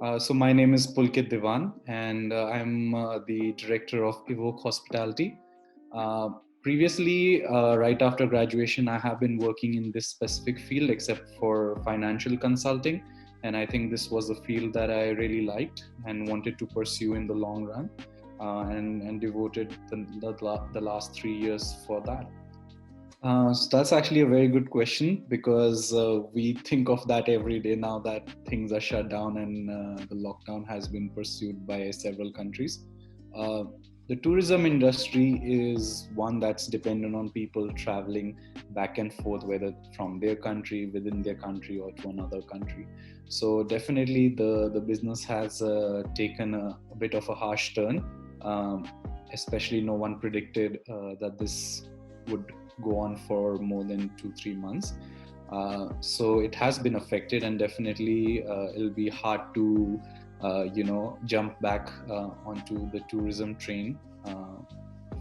So my name is Pulkit Diwan, and I'm the director of EVOQ Hospitality. Uh, Previously, right after graduation, I have been working in this specific field, except for financial consulting. And I think this was a field that I really liked and wanted to pursue in the long run, and devoted the last 3 years for that. So that's actually a very good question because we think of that every day now that things are shut down and the lockdown has been pursued by several countries. Uh, the tourism industry is one that's dependent on people traveling back and forth, whether from their country, within their country, or to another country. So definitely the business has taken a bit of a harsh turn. Um, Especially, no one predicted that this would go on for more than 2-3 months. So it has been affected, and definitely it'll be hard to jump back onto the tourism train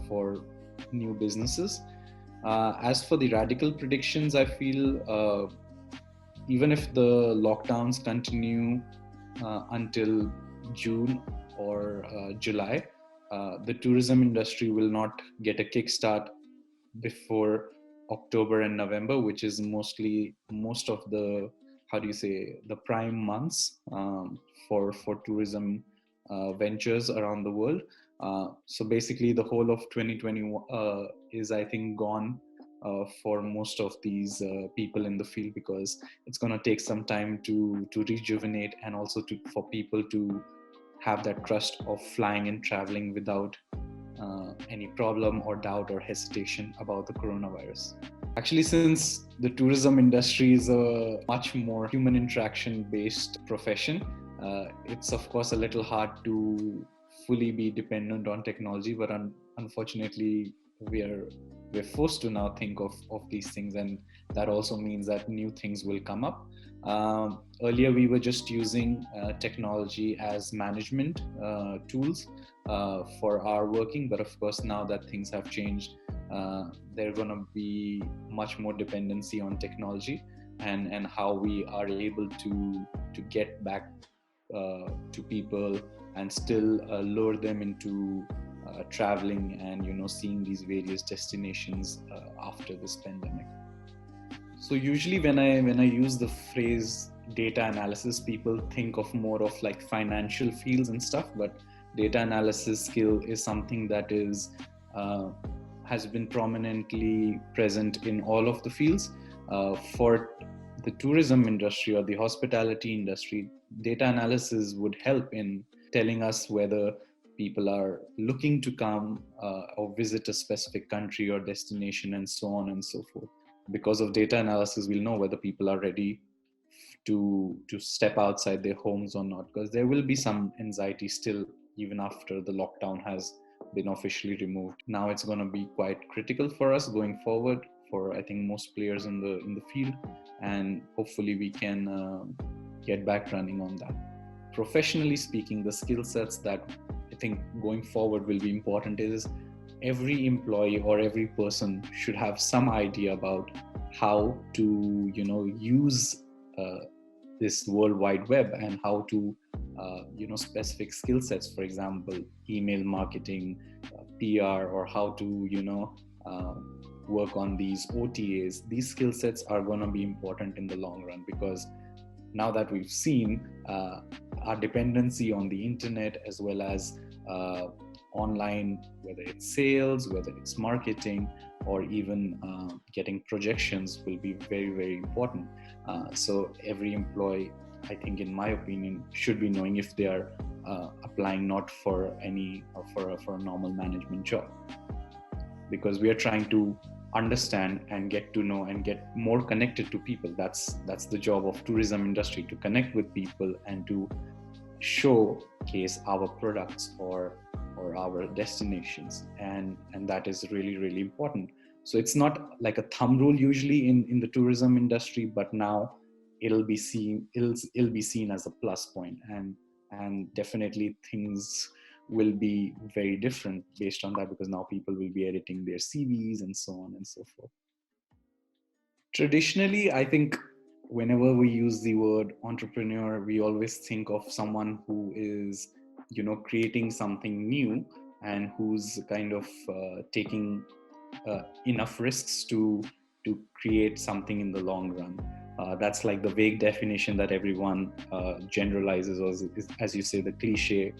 for new businesses. As for the radical predictions, I feel even if the lockdowns continue until June or July, the tourism industry will not get a kickstart before October and November, which is most of the, how do you say, the prime months for tourism ventures around the world. So basically, the whole of 2020 is, I think, gone for most of these people in the field, because it's going to take some time to rejuvenate, and also for people to have that trust of flying and traveling without any problem or doubt or hesitation about the coronavirus. Actually, since the tourism industry is a much more human interaction based profession, it's of course a little hard to fully be dependent on technology, but unfortunately, we're forced to now think of these things, and that also means that new things will come up. Earlier, we were just using technology as management tools for our working, but of course, now that things have changed, there's going to be much more dependency on technology, and how we are able to get back to people and still lure them into traveling and seeing these various destinations after this pandemic. So usually when I use the phrase data analysis, people think of more of like financial fields and stuff, but data analysis skill is something that is uh, has been prominently present in all of the fields. For the tourism industry or the hospitality industry, data analysis would help in telling us whether people are looking to come or visit a specific country or destination, and so on and so forth. Because of data analysis, we'll know whether people are ready to step outside their homes or not, because there will be some anxiety still even after the lockdown has been officially removed. Now it's going to be quite critical for us going forward, for I think most players in the field, and hopefully we can get back running on that. Professionally speaking, the skill sets that I think going forward will be important is every employee or every person should have some idea about how to use uh, this world wide web, and how to specific skill sets, for example email marketing, PR, or how to uh, work on these OTAs. These skill sets are going to be important in the long run, because now that we've seen our dependency on the internet, as well as online, whether it's sales, whether it's marketing, or even getting projections, will be very, very important. So every employee, I think, in my opinion, should be knowing if they are applying not for any for a normal management job, because we are trying to understand and get to know and get more connected to people. That's the job of tourism industry, to connect with people and to showcase our products or our destinations, and that is really, really important. So it's not like a thumb rule usually in the tourism industry, but now it'll be seen as a plus point, and definitely things will be very different based on that, because now people will be editing their CVs and so on and so forth. Traditionally, I think whenever we use the word entrepreneur, we always think of someone who is, creating something new and who's kind of taking enough risks to create something in the long run. That's like the vague definition that everyone generalizes, or as you say, the cliche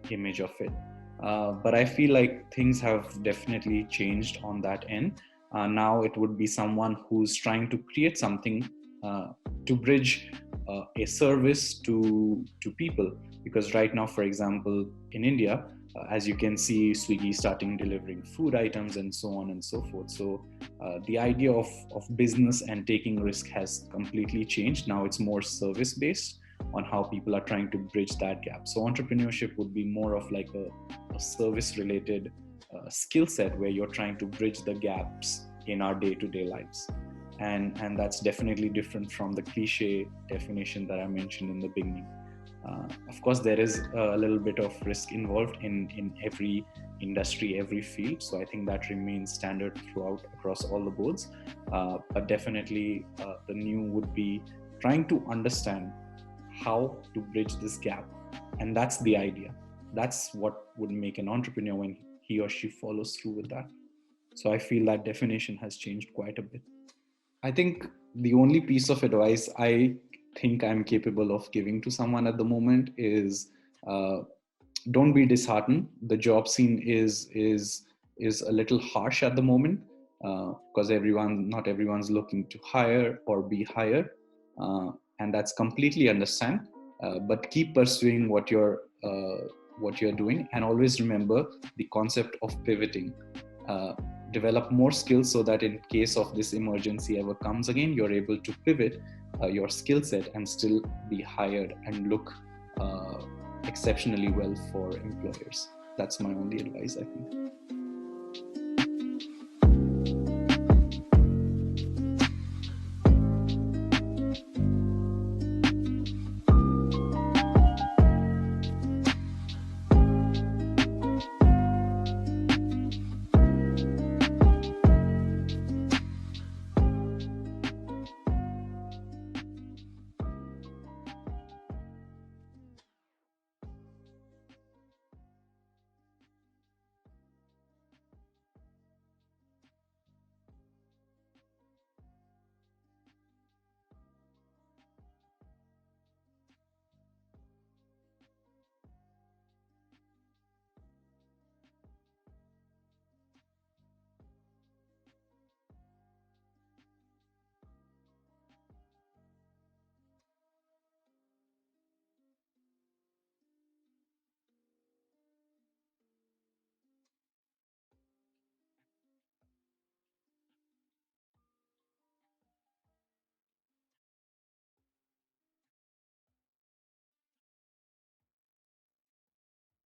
image of it. But I feel like things have definitely changed on that end. Now it would be someone who's trying to create something to bridge a service to people. Because right now, for example, in India, as you can see, Swiggy starting delivering food items and so on and so forth. So the idea of business and taking risk has completely changed. Now it's more service based on how people are trying to bridge that gap. So entrepreneurship would be more of like a service related skill set where you're trying to bridge the gaps in our day-to-day lives. And that's definitely different from the cliche definition that I mentioned in the beginning. Of course, there is a little bit of risk involved in every industry, every field. So I think that remains standard throughout across all the boards. But definitely the new would be trying to understand how to bridge this gap. And that's the idea. That's what would make an entrepreneur when he or she follows through with that. So I feel that definition has changed quite a bit. I think the only piece of advice I think I'm capable of giving to someone at the moment is don't be disheartened. The job scene is a little harsh at the moment because not everyone's looking to hire or be hired, and that's completely understand. But keep pursuing what you're doing, and always remember the concept of pivoting. Develop more skills so that in case of this emergency ever comes again, you're able to pivot your skill set and still be hired and look exceptionally well for employers. That's my only advice, I think.